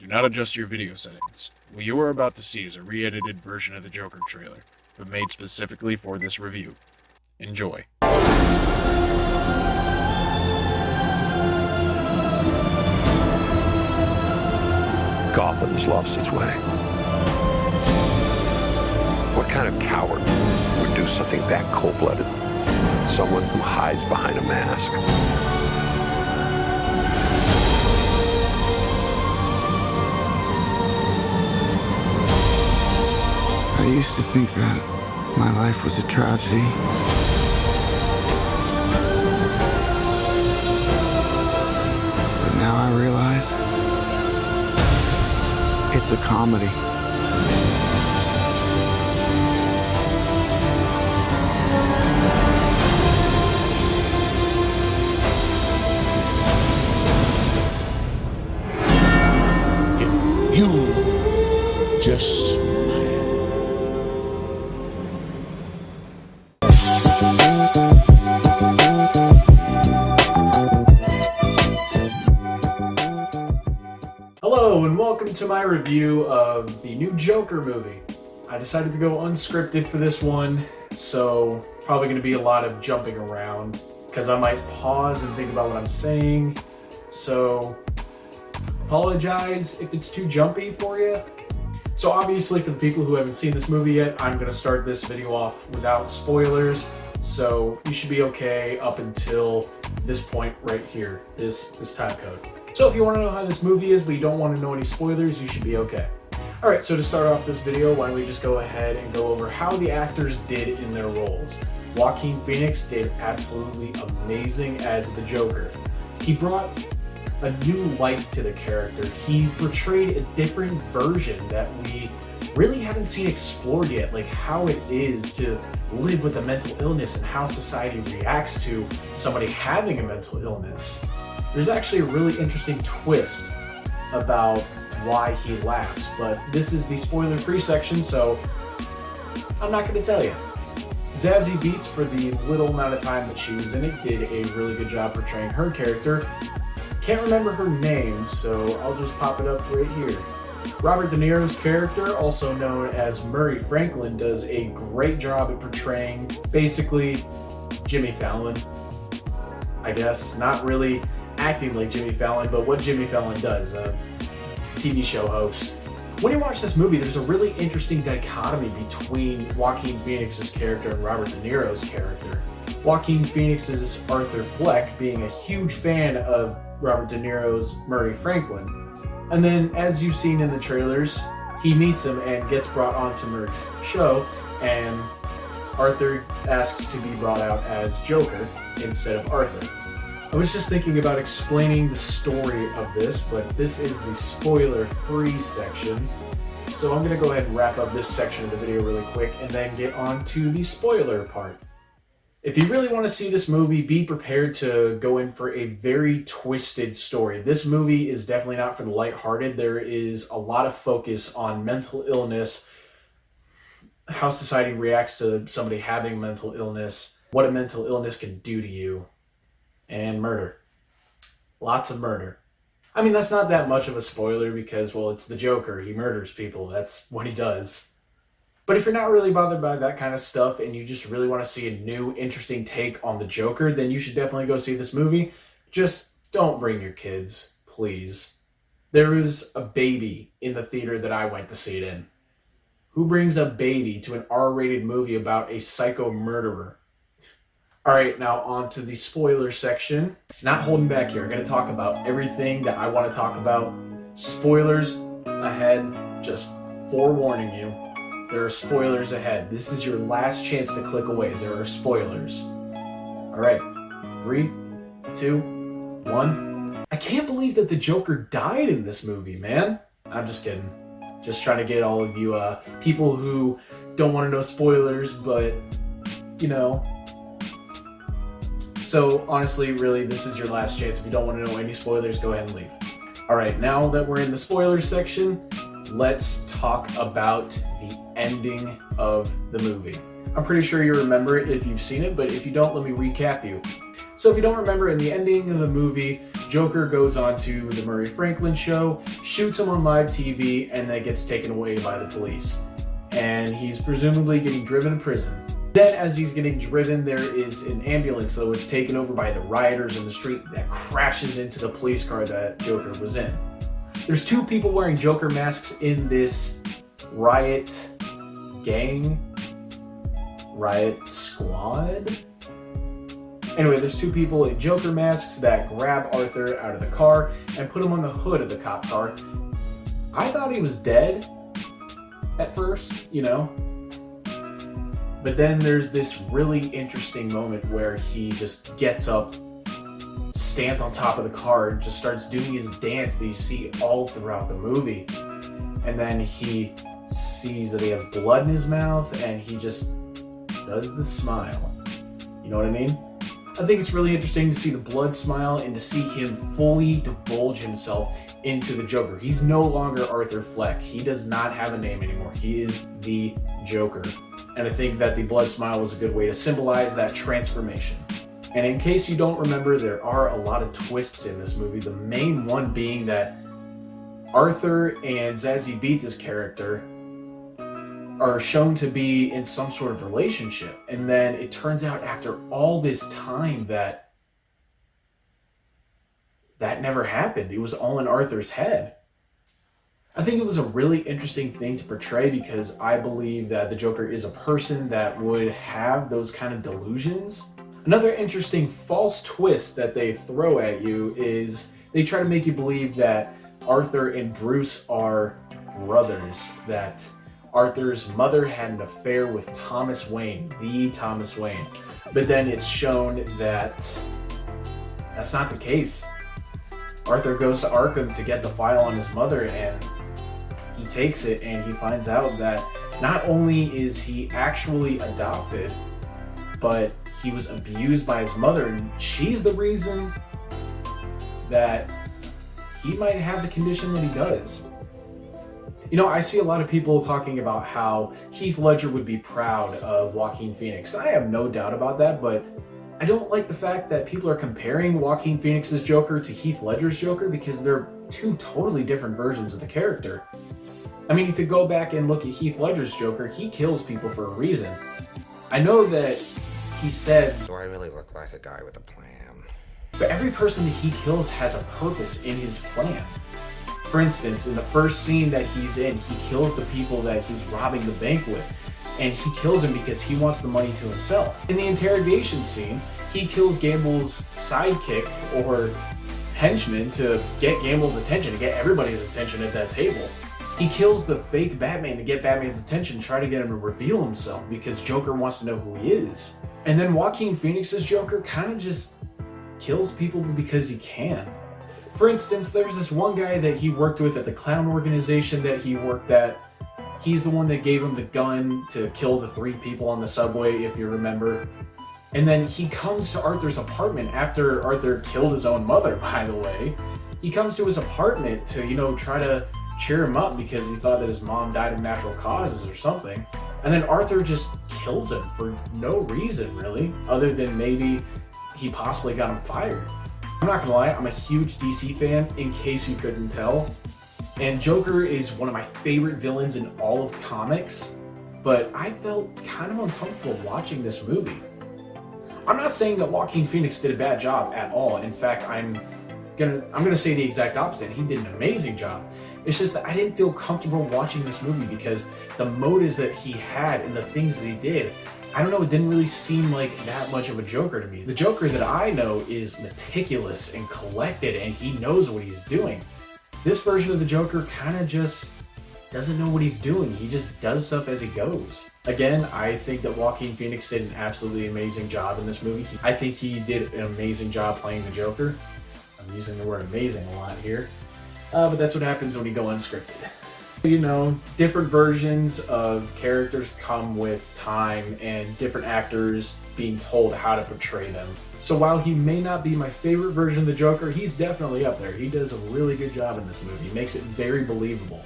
Do not adjust your video settings. What you are about to see is a re-edited version of the Joker trailer, but made specifically for this review. Enjoy. Gotham's lost its way. What kind of coward would do something that cold-blooded? Someone who hides behind a mask. I used to think that my life was a tragedy. But now I realize it's a comedy. If you just Hello and welcome to my review of the new Joker movie. I decided to go unscripted for this one, so probably going to be a lot of jumping around because I might pause and think about what I'm saying. So apologize if it's too jumpy for you. So obviously for the people who haven't seen this movie yet, I'm going to start this video off without spoilers. So you should be okay up until this point right here, this time code. So if you want to know how this movie is, but you don't want to know any spoilers, you should be okay. Alright, so to start off this video, why don't we just go ahead and go over how the actors did in their roles. Joakim Phoenix did absolutely amazing as the Joker. He brought a new light to the character. He portrayed a different version that we really haven't seen explored yet, like how it is to live with a mental illness and how society reacts to somebody having a mental illness. There's actually a really interesting twist about why he laughs, but this is the spoiler-free section, so I'm not going to tell you. Zazie Beetz, for the little amount of time that she was in it, did a really good job portraying her character. Can't remember her name, so I'll just pop it up right here. Robert De Niro's character, also known as Murray Franklin, does a great job at portraying basically Jimmy Fallon. I guess, not really acting like Jimmy Fallon, but what Jimmy Fallon does, a TV show host. When you watch this movie, there's a really interesting dichotomy between Joaquin Phoenix's character and Robert De Niro's character. Joaquin Phoenix's Arthur Fleck being a huge fan of Robert De Niro's Murray Franklin. And then, as you've seen in the trailers, he meets him and gets brought onto Murray's show, and Arthur asks to be brought out as Joker instead of Arthur. I was just thinking about explaining the story of this, but this is the spoiler-free section. So I'm going to go ahead and wrap up this section of the video really quick and then get on to the spoiler part. If you really want to see this movie, be prepared to go in for a very twisted story. This movie is definitely not for the lighthearted. There is a lot of focus on mental illness, how society reacts to somebody having mental illness, what a mental illness can do to you. And murder. Lots of murder. I mean, that's not that much of a spoiler because, well, it's the Joker. He murders people. That's what he does. But if you're not really bothered by that kind of stuff and you just really want to see a new, interesting take on the Joker, then you should definitely go see this movie. Just don't bring your kids, please. There was a baby in the theater that I went to see it in. Who brings a baby to an R-rated movie about a psycho murderer? Alright, now on to the spoiler section. Not holding back here. I'm going to talk about everything that I want to talk about. Spoilers ahead. Just forewarning you. There are spoilers ahead. This is your last chance to click away. There are spoilers. Alright. 3, 2, 1. I can't believe that the Joker died in this movie, man. I'm just kidding. Just trying to get all of you people who don't want to know spoilers, but, you know. So honestly, really, this is your last chance. If you don't want to know any spoilers, go ahead and leave. Alright, now that we're in the spoilers section, let's talk about the ending of the movie. I'm pretty sure you remember it if you've seen it, but if you don't, let me recap you. So if you don't remember, in the ending of the movie, Joker goes on to the Murray Franklin show, shoots him on live TV, and then gets taken away by the police. And he's presumably getting driven to prison. Then as he's getting driven, there is an ambulance that was taken over by the rioters in the street that crashes into the police car that Joker was in. There's two people wearing Joker masks in this riot squad? Anyway, there's two people in Joker masks that grab Arthur out of the car and put him on the hood of the cop car. I thought he was dead at first, you know? But then there's this really interesting moment where he just gets up, stands on top of the car, and just starts doing his dance that you see all throughout the movie. And then he sees that he has blood in his mouth, and he just does the smile. You know what I mean? I think it's really interesting to see the blood smile and to see him fully divulge himself into the Joker. He's no longer Arthur Fleck. He does not have a name anymore. He is the Joker. And I think that the blood smile was a good way to symbolize that transformation. And in case you don't remember, there are a lot of twists in this movie. The main one being that Arthur and Zazie Beetz' character are shown to be in some sort of relationship. And then it turns out after all this time that never happened. It was all in Arthur's head. I think it was a really interesting thing to portray because I believe that the Joker is a person that would have those kind of delusions. Another interesting false twist that they throw at you is they try to make you believe that Arthur and Bruce are brothers, that Arthur's mother had an affair with Thomas Wayne, the Thomas Wayne. But then it's shown that that's not the case. Arthur goes to Arkham to get the file on his mother, and he takes it and he finds out that not only is he actually adopted, but he was abused by his mother, and she's the reason that he might have the condition that he does. You know, I see a lot of people talking about how Heath Ledger would be proud of Joaquin Phoenix. I have no doubt about that, but I don't like the fact that people are comparing Joaquin Phoenix's Joker to Heath Ledger's Joker because they're two totally different versions of the character. I mean, if you go back and look at Heath Ledger's Joker, he kills people for a reason. I know that he said, "Do I really look like a guy with a plan?" But every person that he kills has a purpose in his plan. For instance, in the first scene that he's in, he kills the people that he's robbing the bank with. And he kills them because he wants the money to himself. In the interrogation scene, he kills Gamble's sidekick or henchman to get Gamble's attention, to get everybody's attention at that table. He kills the fake Batman to get Batman's attention, try to get him to reveal himself because Joker wants to know who he is. And then Joaquin Phoenix's Joker kind of just kills people because he can. For instance, there's this one guy that he worked with at the clown organization that he worked at. He's the one that gave him the gun to kill the 3 people on the subway, if you remember. And then he comes to Arthur's apartment after Arthur killed his own mother, by the way. He comes to his apartment to, try to cheer him up because he thought that his mom died of natural causes or something. And then Arthur just kills him for no reason, really, other than maybe he possibly got him fired. I'm not gonna lie, I'm a huge DC fan, in case you couldn't tell. And Joker is one of my favorite villains in all of comics, but I felt kind of uncomfortable watching this movie. I'm not saying that Joaquin Phoenix did a bad job at all. In fact, I'm gonna say the exact opposite. He did an amazing job. It's just that I didn't feel comfortable watching this movie because the motives that he had and the things that he did, I don't know, it didn't really seem like that much of a Joker to me. The Joker that I know is meticulous and collected, and he knows what he's doing. This version of the Joker kind of just doesn't know what he's doing. He just does stuff as he goes. Again, I think that Joaquin Phoenix did an absolutely amazing job in this movie. I think he did an amazing job playing the Joker. I'm using the word amazing a lot here. But that's what happens when you go unscripted. Different versions of characters come with time and different actors being told how to portray them. So while he may not be my favorite version of the Joker, he's definitely up there. He does a really good job in this movie. He makes it very believable.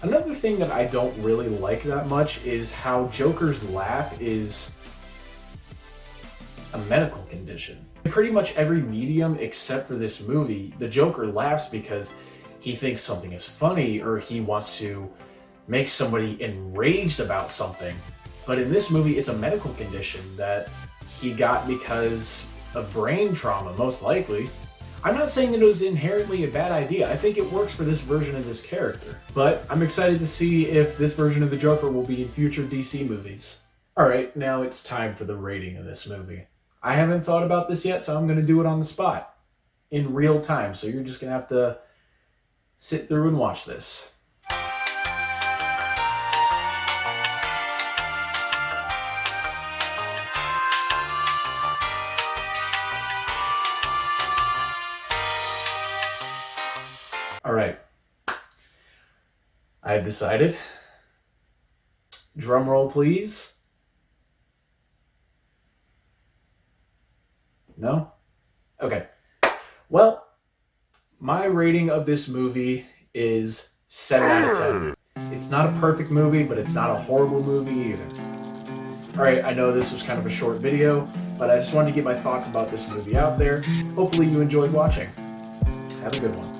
Another thing that I don't really like that much is how Joker's laugh is a medical condition. In pretty much every medium except for this movie, the Joker laughs because he thinks something is funny or he wants to make somebody enraged about something. But in this movie, it's a medical condition that he got because of brain trauma, most likely. I'm not saying that it was inherently a bad idea. I think it works for this version of this character. But I'm excited to see if this version of the Joker will be in future DC movies. Alright, now it's time for the rating of this movie. I haven't thought about this yet, so I'm going to do it on the spot. In real time, so you're just going to have to sit through and watch this. Alright. I have decided. Drum roll, please. No? Okay. Well, my rating of this movie is 7 out of 10. It's not a perfect movie, but it's not a horrible movie either. Alright, I know this was kind of a short video, but I just wanted to get my thoughts about this movie out there. Hopefully you enjoyed watching. Have a good one.